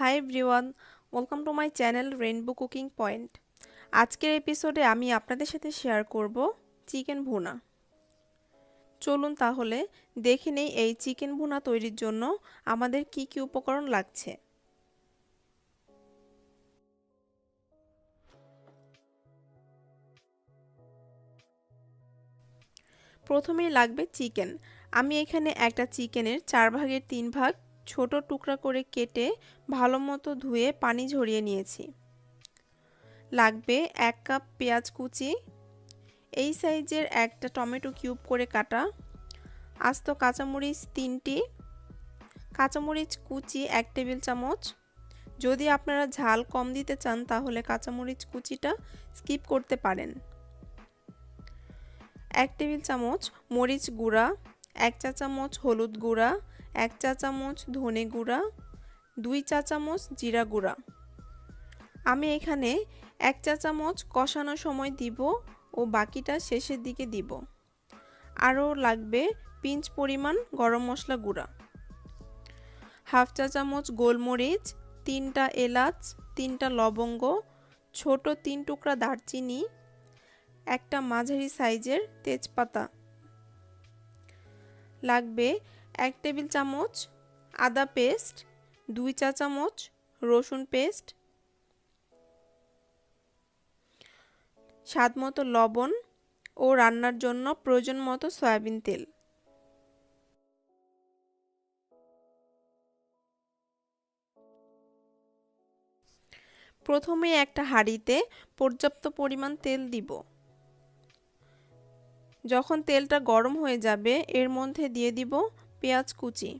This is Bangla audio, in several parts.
Hi everyone, welcome to my channel rainbow cooking point. আজকের এপিসোডে আমি আপনাদের সাথে শেয়ার করব চিকেন ভুনা। চলুন তাহলে দেখে নেই এই চিকেন ভুনা তৈরির জন্য আমাদের কি কি উপকরণ লাগছে। প্রথমেই লাগবে চিকেন। আমি এখানে একটা চিকেনের 4 ভাগের 3 ভাগ ছোট টুকরা করে কেটে ভালো মতো ধুয়ে পানি ঝরিয়ে নিয়েছি। লাগবে 1 কাপ পেঁয়াজ কুচি, এই সাইজের একটা টমেটো কিউব করে কাটা, আস্ত কাঁচামরিচ 3টি, কাঁচামরিচ কুচি 1 টেবিল চামচ। যদি আপনারা ঝাল কম দিতে চান তাহলে কাঁচামরিচ কুচিটা স্কিপ করতে পারেন। 1 টেবিল চামচ মরিচ গুঁড়া, 1 চা চামচ হলুদ গুঁড়া, 1 চা চামচ ধনে গুঁড়া, 2 চা চামচ জিরা গুঁড়া। আমি এখানে 1 চা চামচ কষানোর সময় দিব ও বাকিটা শেষের দিকে দিব। আরও লাগবে পিঞ্চ পরিমাণ গরম মশলা গুঁড়া, হাফ চা চামচ গোলমরিচ, 3টা এলাচ, 3টা লবঙ্গ, ছোট 3 টুকরা দারচিনি, একটা মাঝারি সাইজের তেজপাতা। লাগবে 1 টেবিল চামচ আদা পেস্ট, 2 চা চামচ রসুন পেস্ট, স্বাদমতো লবণ ও রান্নার জন্য প্রয়োজন মতো সয়াবিন তেল। প্রথমে একটা হাঁড়িতে পর্যাপ্ত পরিমাণ তেল দিব। যখন তেলটা গরম হয়ে যাবে এর মধ্যে দিয়ে দিব পেঁয়াজ কুচি।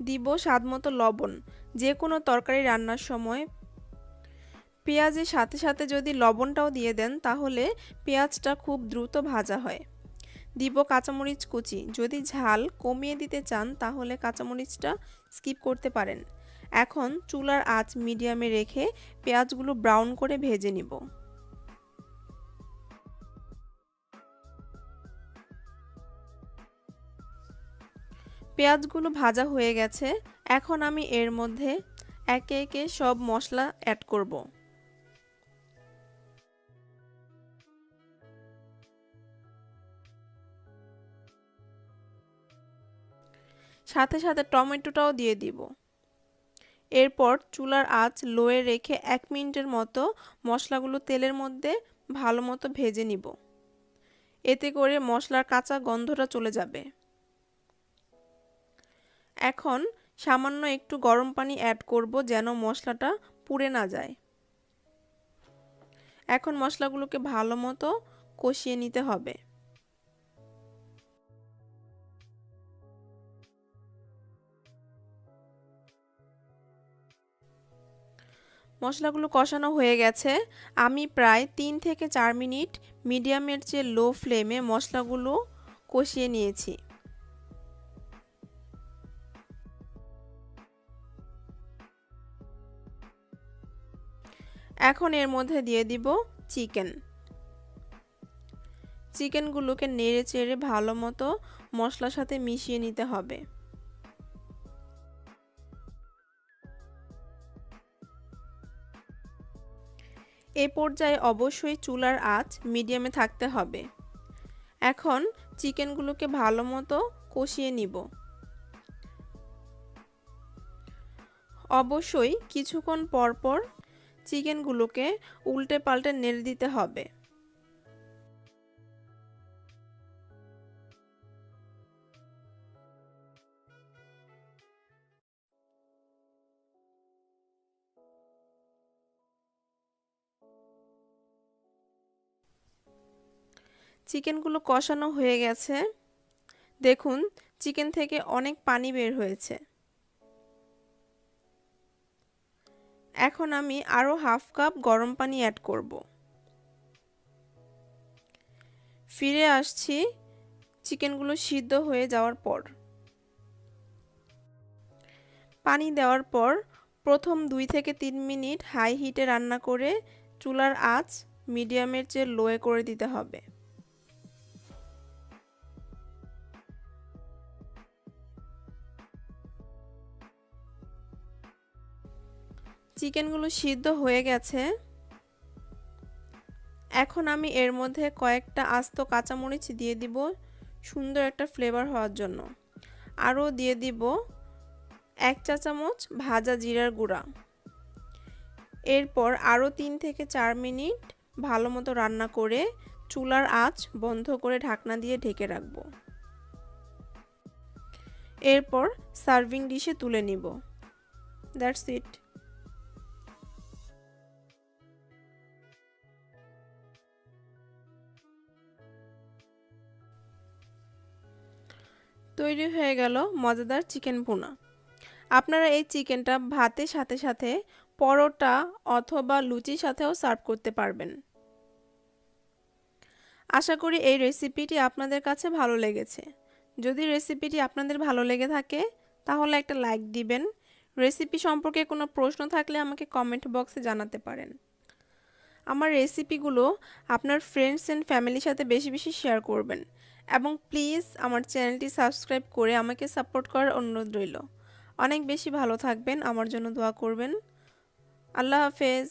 দিব স্বাদমতো লবণ। যে কোনো তরকারি রান্নার সময় পেঁয়াজের সাথে সাথে যদি লবণটাও দিয়ে দেন তাহলে পেঁয়াজটা খুব দ্রুত ভাজা হয়। দিব কাঁচামরিচ কুচি। যদি ঝাল কমিয়ে দিতে চান তাহলে কাঁচামরিচটা স্কিপ করতে পারেন। এখন চুলার আঁচ মিডিয়ামে রেখে পেঁয়াজগুলো ব্রাউন করে ভেজে নিব। পেঁয়াজগুলো ভাজা হয়ে গেছে। এখন আমি এর মধ্যে একে একে সব মশলা অ্যাড করব। সাথে সাথে টমেটোটাও দিয়ে দিব। এরপর চুলার আঁচ লোয়ে রেখে 1 মিনিটের মতো মশলাগুলো তেলের মধ্যে ভালো মতো ভেজে নিব। এতে করে মশলার কাঁচা গন্ধটা চলে যাবে। এখন সামান্য একটু গরম পানি অ্যাড করব যেন মশলাটা পুড়ে না যায়। এখন মশলাগুলোকে ভালো মতো কষিয়ে নিতে হবে। মশলাগুলো কষানো হয়ে গেছে। আমি প্রায় 3 থেকে 4 মিনিট মিডিয়ামের চেয়ে লো ফ্লেমে মশলাগুলো কষিয়ে নিয়েছি। এখন এর মধ্যে দিয়ে দিব চিকেন। চিকেনগুলোকে নেড়ে চেড়ে ভালো মতো মশলার সাথে মিশিয়ে নিতে হবে। এ পর্যায়ে অবশ্যই চুলার আঁচ মিডিয়ামে থাকতে হবে। এখন চিকেনগুলোকে ভালো মতো কষিয়ে নিব। অবশ্যই কিছুক্ষণ পর পর চিকেনগুলোকে উল্টে পাল্টে নেড়ে দিতে হবে। চিকেনগুলো কষানো হয়ে গেছে। দেখুন চিকেন থেকে অনেক পানি বের হয়েছে। এখন আমি আরও হাফ কাপ গরম পানি অ্যাড করব। ফিরে আসছি চিকেনগুলো সিদ্ধ হয়ে যাওয়ার পর। পানি দেওয়ার পর প্রথম 2 থেকে 3 মিনিট হাই হিটে রান্না করে চুলার আঁচ মিডিয়ামের চেয়ে লোয়ে করে দিতে হবে। চিকেনগুলো সিদ্ধ হয়ে গেছে। এখন আমি এর মধ্যে কয়েকটা আস্ত কাঁচামরিচ দিয়ে দিব সুন্দর একটা ফ্লেভার হওয়ার জন্য। আরও দিয়ে দিব 1 চা চামচ ভাজা জিরার গুঁড়া। এরপর আরও 3 থেকে 4 মিনিট ভালো মতো রান্না করে চুলার আঁচ বন্ধ করে ঢাকনা দিয়ে ঢেকে রাখব। এরপর সার্ভিং ডিশে তুলে নিব। That's it. তৈরি হয়ে গেল মজাদার চিকেন ভুনা। আপনারা এই চিকেনটা ভাতের সাথে সাথে পরোটা অথবা লুচির সাথেও সার্ভ করতে পারবেন। আশা করি এই রেসিপিটি আপনাদের কাছে ভালো লেগেছে। যদি রেসিপিটি আপনাদের ভালো লেগে থাকে তাহলে একটা লাইক দিবেন। রেসিপি সম্পর্কে কোনো প্রশ্ন থাকলে আমাকে কমেন্ট বক্সে জানাতে পারেন। আমার রেসিপিগুলো আপনার ফ্রেন্ডস এন্ড ফ্যামিলির সাথে বেশি বেশি শেয়ার করবেন এবং প্লিজ আমার চ্যানেলটি সাবস্ক্রাইব করে আমাকে সাপোর্ট করার অনুরোধ রইল। অনেক বেশি ভালো থাকবেন, আমার জন্য দোয়া করবেন। আল্লাহ হাফেজ।